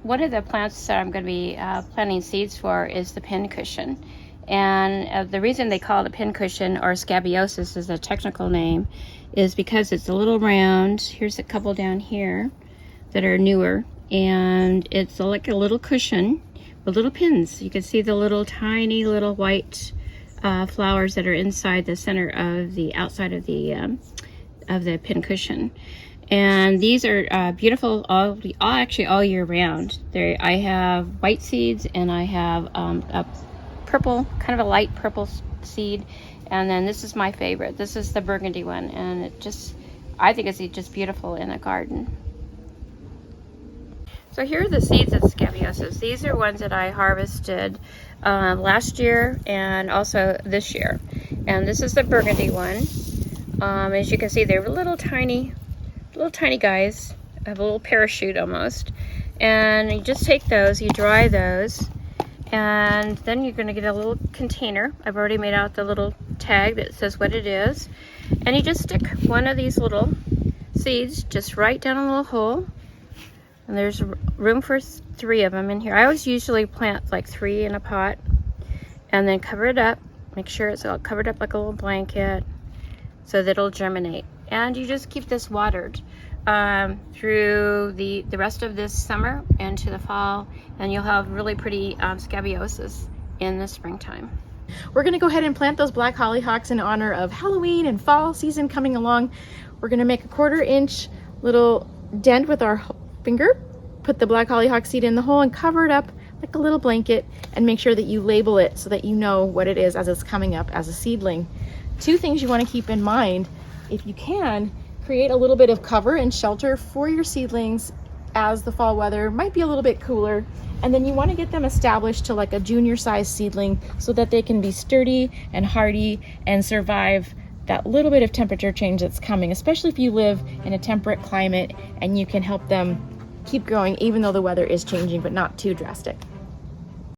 one of the plants that I'm going to be planting seeds for is the pincushion. And the reason they call it a pincushion, or scabiosis is a technical name, is because it's a little round. Here's a couple down here that are newer, and it's like a little cushion with little pins. You can see the little tiny little white flowers that are inside the center of the outside of the pincushion. And these are beautiful actually all year round. I have white seeds, and I have a purple, kind of a light purple seed, and then this is my favorite. This is the burgundy one, and I think it's just beautiful in a garden. So here are the seeds of scabiosis. These are ones that I harvested last year and also this year. And this is the burgundy one. As you can see, they're little tiny guys. Have a little parachute almost. And you just take those, you dry those, and then you're going to get a little container. I've already made out the little tag that says what it is. And you just stick one of these little seeds just right down a little hole. And there's room for 3 of them in here. I always usually plant like 3 in a pot, and then cover it up. Make sure it's all covered up like a little blanket so that it'll germinate. And you just keep this watered through the rest of this summer into the fall, and you'll have really pretty scabiosis in the springtime. We're going to go ahead and plant those black hollyhocks in honor of Halloween and fall season coming along. We're going to make a 1/4 inch little dent with our finger, put the black hollyhock seed in the hole, and cover it up like a little blanket, and make sure that you label it so that you know what it is as it's coming up as a seedling. 2 things you want to keep in mind: if you can, create a little bit of cover and shelter for your seedlings as the fall weather might be a little bit cooler, and then you want to get them established to like a junior size seedling so that they can be sturdy and hardy and survive that little bit of temperature change that's coming, especially if you live in a temperate climate, and you can help them keep growing even though the weather is changing, but not too drastic.